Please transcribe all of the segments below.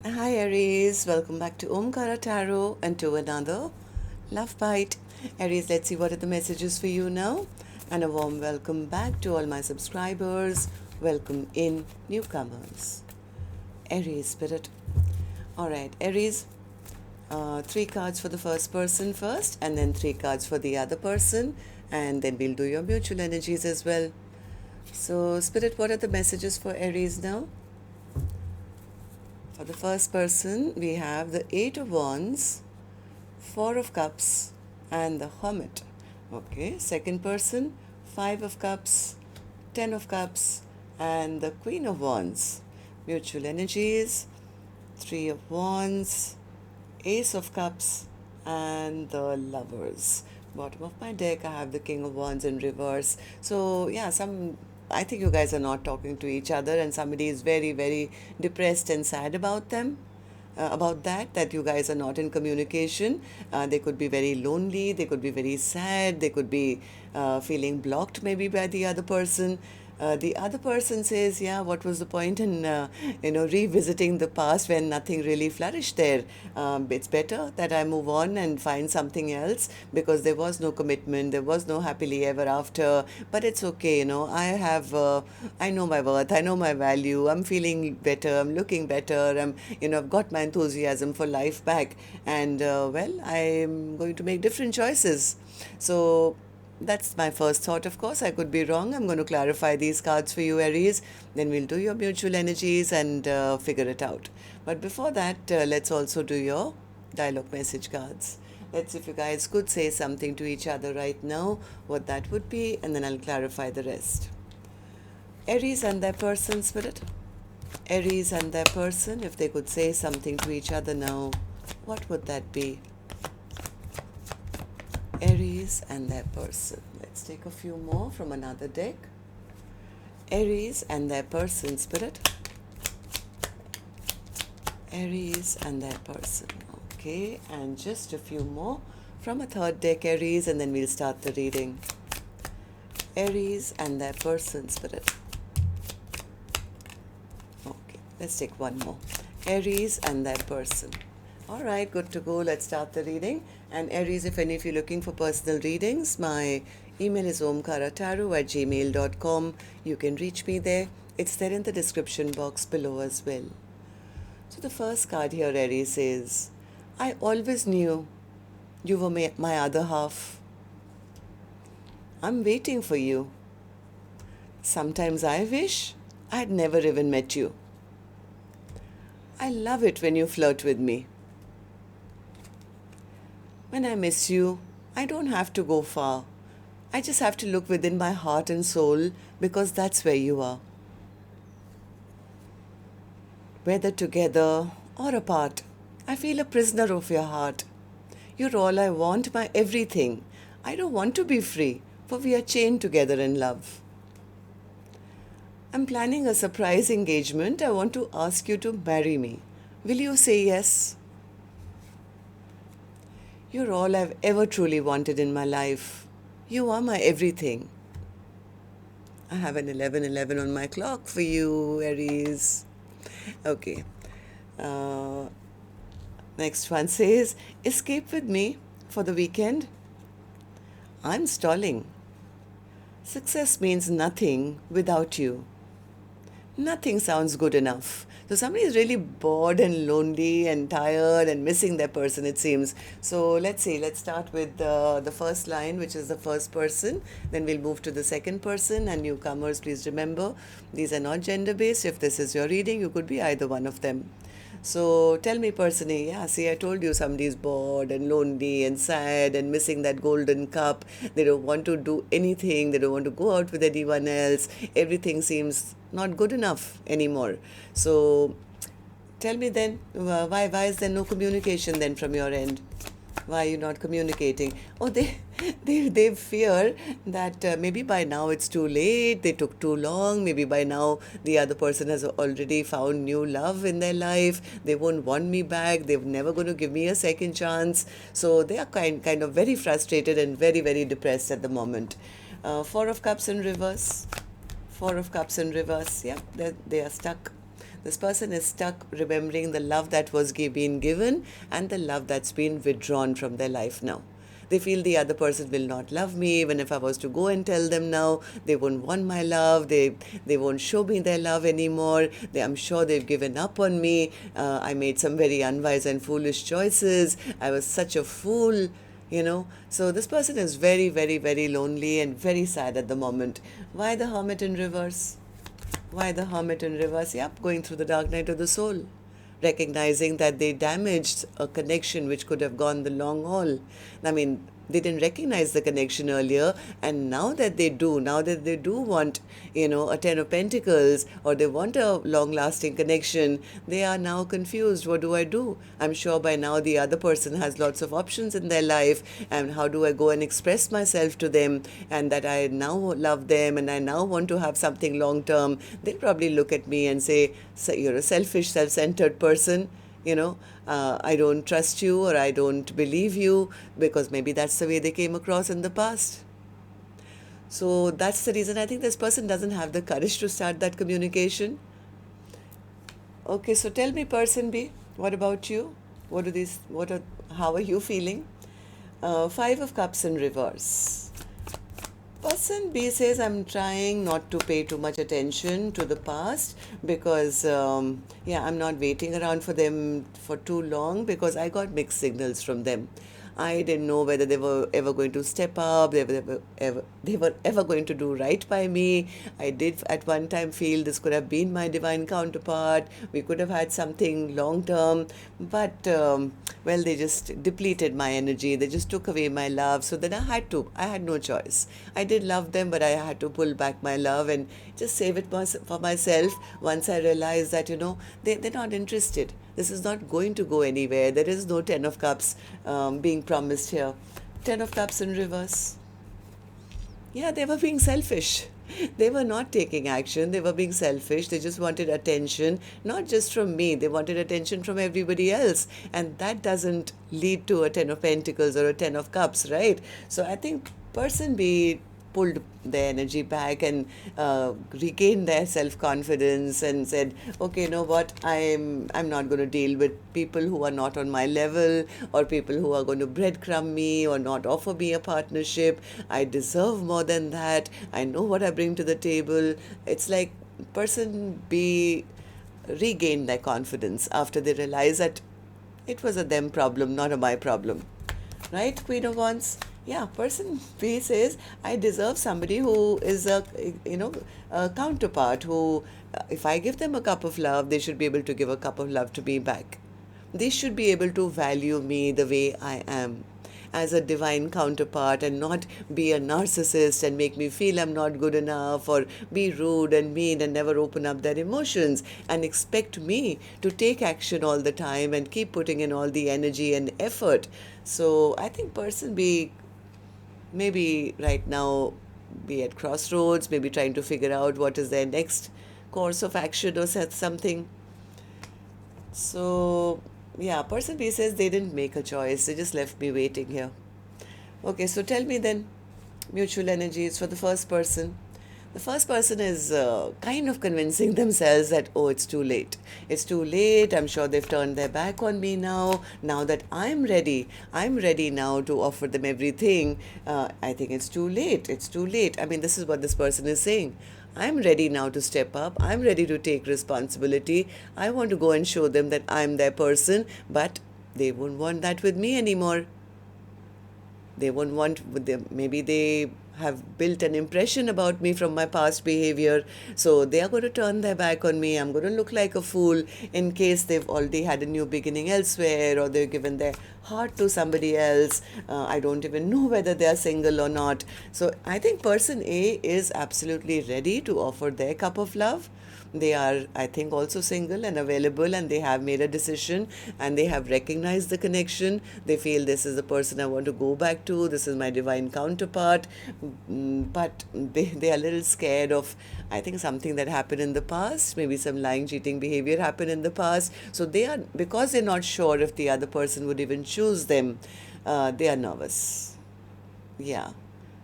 Hi Aries, welcome back to Omkaratarot and to another Love Bite. Aries, let's see what are the messages for you now. And a warm welcome back to all my subscribers. Welcome in newcomers. Aries Spirit. Alright, Aries, three cards for the first person first, and then three cards for the other person, and then we'll do your mutual energies as well. So, Spirit, what are the messages for Aries now? For the first person, we have the Eight of Wands, Four of Cups, and the Hermit. Okay, second person, Five of Cups, Ten of Cups, and the Queen of Wands. Mutual energies, Three of Wands, Ace of Cups, and the Lovers. Bottom of my deck, I have the King of Wands in reverse. So yeah, I think you guys are not talking to each other, and somebody is very, very depressed and sad about them. About that you guys are not in communication. They could be very lonely, they could be very sad, they could be feeling blocked maybe by the other person. The other person says, yeah, what was the point in revisiting the past when nothing really flourished there? It's better that I move on and find something else, because there was no commitment, there was no happily ever after. But it's okay, I know my worth, I know my value, I'm feeling better, I'm looking better, I've got my enthusiasm for life back, and I'm going to make different choices. So that's my first thought. Of course, I could be wrong. I'm going to clarify these cards for you, Aries. Then we'll do your mutual energies and figure it out. But before that, let's also do your dialogue message cards. Let's see if you guys could say something to each other right now, what that would be, and then I'll clarify the rest. Aries and their person, Spirit. Aries and their person, if they could say something to each other now, what would that be? Aries and their person. Let's take a few more from another deck. Aries and their person, Spirit. Aries and their person. Okay, and just a few more from a third deck, Aries, and then we'll start the reading. Aries and their person, Spirit. Okay, let's take one more. Aries and their person. All right, good to go. Let's start the reading. And Aries, if any of you are looking for personal readings, my email is omkaratarot@gmail.com. You can reach me there. It's there in the description box below as well. So the first card here, Aries, says, I always knew you were my other half. I'm waiting for you. Sometimes I wish I'd never even met you. I love it when you flirt with me. When I miss you, I don't have to go far. I just have to look within my heart and soul, because that's where you are. Whether together or apart, I feel a prisoner of your heart. You're all I want, my everything. I don't want to be free, for we are chained together in love. I'm planning a surprise engagement. I want to ask you to marry me. Will you say yes? You're all I've ever truly wanted in my life. You are my everything. I have an 11:11 on my clock for you, Aries. Okay. Next one says, escape with me for the weekend. I'm stalling. Success means nothing without you. Nothing sounds good enough. So somebody is really bored and lonely and tired and missing their person, it seems. So let's see. Let's start with the first line, which is the first person. Then we'll move to the second person. And newcomers, please remember, these are not gender-based. If this is your reading, you could be either one of them. So tell me personally, yeah, see, I told you somebody's bored and lonely and sad and missing that golden cup. They don't want to do anything. They don't want to go out with anyone else. Everything seems not good enough anymore. So tell me then, why is there no communication then from your end? Why are you not communicating? Oh, they fear that maybe by now it's too late, they took too long, maybe by now the other person has already found new love in their life, they won't want me back, they're never going to give me a second chance. So they are kind of very frustrated and very, very depressed at the moment. Four of Cups in reverse. Four of Cups in reverse. Yeah, they are stuck. This person is stuck remembering the love that was been given and the love that's been withdrawn from their life now. They feel the other person will not love me. Even if I was to go and tell them now, they won't want my love. They won't show me their love anymore. I'm sure they've given up on me. I made some very unwise and foolish choices. I was such a fool, you know. So this person is very, very, very lonely and very sad at the moment. Why the Hermit in reverse? Why the Hermit in reverse? Yep, going through the dark night of the soul, recognizing that they damaged a connection which could have gone the long haul. I mean, they didn't recognize the connection earlier, and now that they do want, a Ten of Pentacles, or they want a long-lasting connection, they are now confused. What do I do? I'm sure by now the other person has lots of options in their life, and how do I go and express myself to them, and that I now love them, and I now want to have something long-term? They'll probably look at me and say, so you're a selfish, self-centered person. I don't trust you, or I don't believe you, because maybe that's the way they came across in the past. So that's the reason I think this person doesn't have the courage to start that communication. Okay, so tell me, person B, what about you? How are you feeling? Five of Cups in reverse. Person B says, I'm trying not to pay too much attention to the past because, I'm not waiting around for them for too long, because I got mixed signals from them. I didn't know whether they were ever going to step up, they were ever going to do right by me. I did at one time feel this could have been my divine counterpart. We could have had something long term, but they just depleted my energy. They just took away my love. So then I had no choice. I did love them, but I had to pull back my love and just save it for myself. Once I realized that, they're not interested. This is not going to go anywhere. There is no Ten of Cups being promised here. Ten of Cups in reverse. Yeah, they were being selfish. They were not taking action. They were being selfish. They just wanted attention, not just from me. They wanted attention from everybody else. And that doesn't lead to a Ten of Pentacles or a Ten of Cups, right? So I think person B pulled their energy back and regained their self-confidence and said, okay, you know what, I'm not going to deal with people who are not on my level, or people who are going to breadcrumb me or not offer me a partnership. I deserve more than that. I know what I bring to the table. It's like person B regained their confidence after they realized that it was a them problem, not a my problem. Right, Queen of Wands? Yeah, person B says, I deserve somebody who is a counterpart, who, if I give them a cup of love, they should be able to give a cup of love to me back. They should be able to value me the way I am, as a divine counterpart, and not be a narcissist and make me feel I'm not good enough, or be rude and mean and never open up their emotions and expect me to take action all the time and keep putting in all the energy and effort. So I think person B maybe right now be at crossroads, maybe trying to figure out what is their next course of action or something. So yeah, person B says they didn't make a choice. They just left me waiting here. Okay, so tell me then, mutual energies for the first person. The first person is kind of convincing themselves that, oh, it's too late. It's too late. I'm sure they've turned their back on me now. Now that I'm ready now to offer them everything. I think it's too late. It's too late. I mean, this is what this person is saying. I'm ready now to step up. I'm ready to take responsibility. I want to go and show them that I'm their person, but they won't want that with me anymore. They won't want, maybe they have built an impression about me from my past behavior, so they are going to turn their back on me. I'm going to look like a fool in case they've already had a new beginning elsewhere, or they've given their heart to somebody else. I don't even know whether they are single or not. So I think person A is absolutely ready to offer their cup of love. They are, I think, also single and available, and they have made a decision, and they have recognized the connection. They feel this is the person I want to go back to. This is my divine counterpart. But they are a little scared of, I think, something that happened in the past. Maybe some lying, cheating behavior happened in the past. So they are, because they're not sure if the other person would even choose them, they are nervous. Yeah.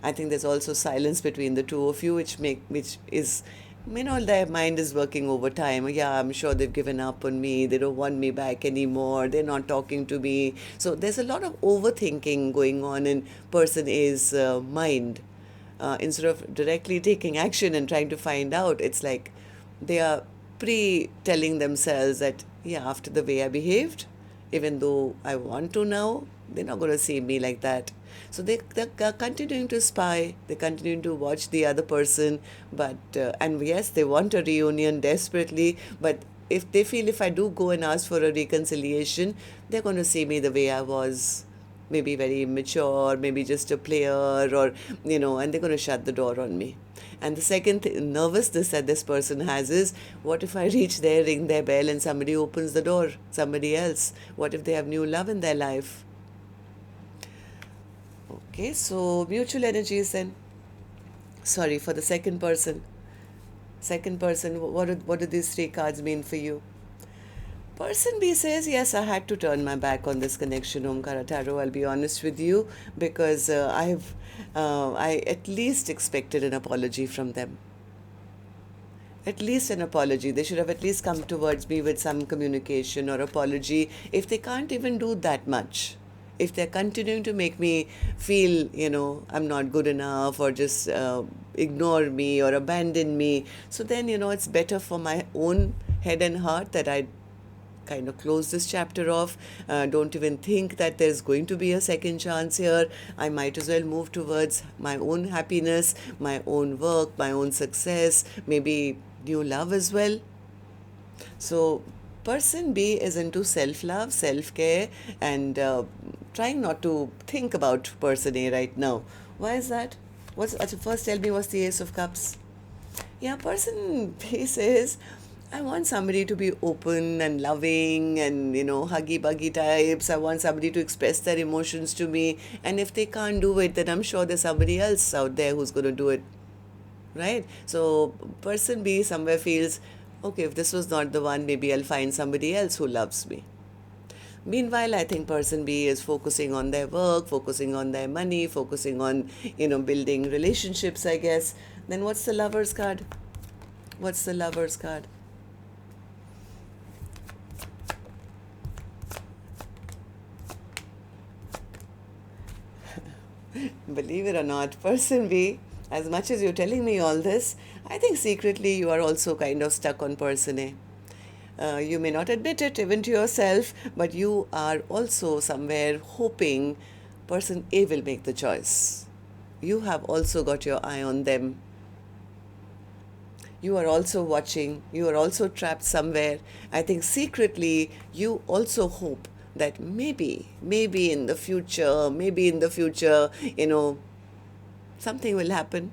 I think there's also silence between the two of you, which is Their mind is working overtime. Yeah, I'm sure they've given up on me. They don't want me back anymore. They're not talking to me. So there's a lot of overthinking going on in person A's mind. Instead of directly taking action and trying to find out, it's like they are pre-telling themselves that, yeah, after the way I behaved, even though I want to now, they're not going to see me like that. So they're continuing to spy, they're continuing to watch the other person, and yes, they want a reunion desperately, but if they feel if I do go and ask for a reconciliation, they're going to see me the way I was, maybe very immature, maybe just a player, or, and they're going to shut the door on me. And the second nervousness that this person has is, what if I reach there, ring their bell, and somebody opens the door, somebody else? What if they have new love in their life? Okay, so mutual energies then. Sorry, for the second person. Second person, what do these three cards mean for you? Person B says, yes, I had to turn my back on this connection, Omkaratarot. I'll be honest with you, because I at least expected an apology from them. At least an apology. They should have at least come towards me with some communication or apology. If they can't even do that much, if they're continuing to make me feel, I'm not good enough, or just ignore me or abandon me, so then, it's better for my own head and heart that I kind of close this chapter off. Don't even think that there's going to be a second chance here. I might as well move towards my own happiness, my own work, my own success, maybe new love as well. So person B is into self-love, self-care, and trying not to think about person A right now. Why is that? First tell me, what's the Ace of Cups? Yeah, person B says, I want somebody to be open and loving and, huggy buggy types. I want somebody to express their emotions to me. And if they can't do it, then I'm sure there's somebody else out there who's going to do it. Right? So person B somewhere feels, okay, if this was not the one, maybe I'll find somebody else who loves me. Meanwhile, I think person B is focusing on their work, focusing on their money, focusing on, building relationships, I guess. Then what's the Lover's card? What's the Lover's card? Believe it or not, person B, as much as you're telling me all this, I think secretly you are also kind of stuck on person A. You may not admit it even to yourself, but you are also somewhere hoping person A will make the choice. You have also got your eye on them. You are also watching. You are also trapped somewhere. I think secretly you also hope that maybe in the future, something will happen.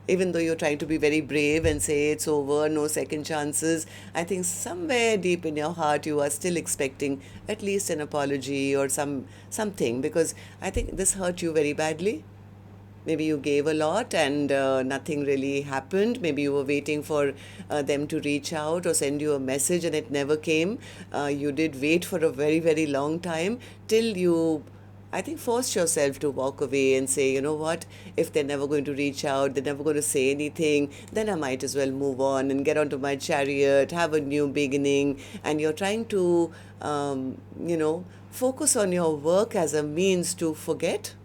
Even though you're trying to be very brave and say it's over, no second chances, I think somewhere deep in your heart you are still expecting at least an apology or something, because I think this hurt you very badly. Maybe you gave a lot and nothing really happened. Maybe you were waiting for them to reach out or send you a message and it never came. You did wait for a very, very long time till you, I think, forced yourself to walk away and say, you know what, if they're never going to reach out, they're never going to say anything, then I might as well move on and get onto my chariot, have a new beginning. And you're trying to, focus on your work as a means to forget.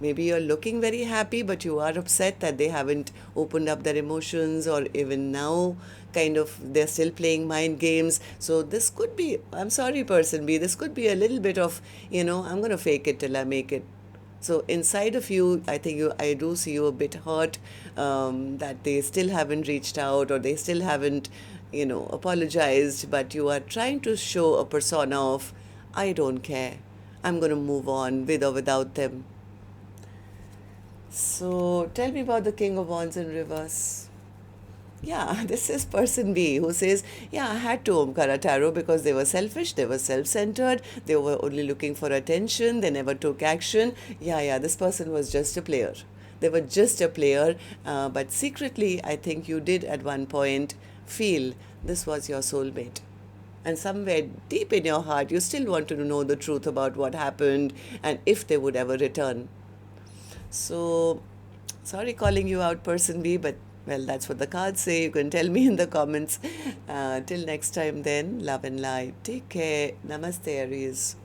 Maybe you're looking very happy, but you are upset that they haven't opened up their emotions, or even now, kind of, they're still playing mind games. So this could be, I'm sorry, person B, this could be a little bit of, I'm going to fake it till I make it. So inside of you, I do see you a bit hurt that they still haven't reached out, or they still haven't, apologized, but you are trying to show a persona of, I don't care. I'm going to move on with or without them. So tell me about the King of Wands in reverse. Yeah, this is person B who says, yeah, I had to Omkaratarot because they were selfish, they were self-centered, they were only looking for attention, they never took action. Yeah, this person was just a player. They were just a player, but secretly, I think you did at one point feel this was your soulmate. And somewhere deep in your heart, you still want to know the truth about what happened and if they would ever return. So Sorry calling you out, person B, but well, that's what the cards say. You can tell me in the comments. Till next time, then, love and light. Take care. Namaste, Aries.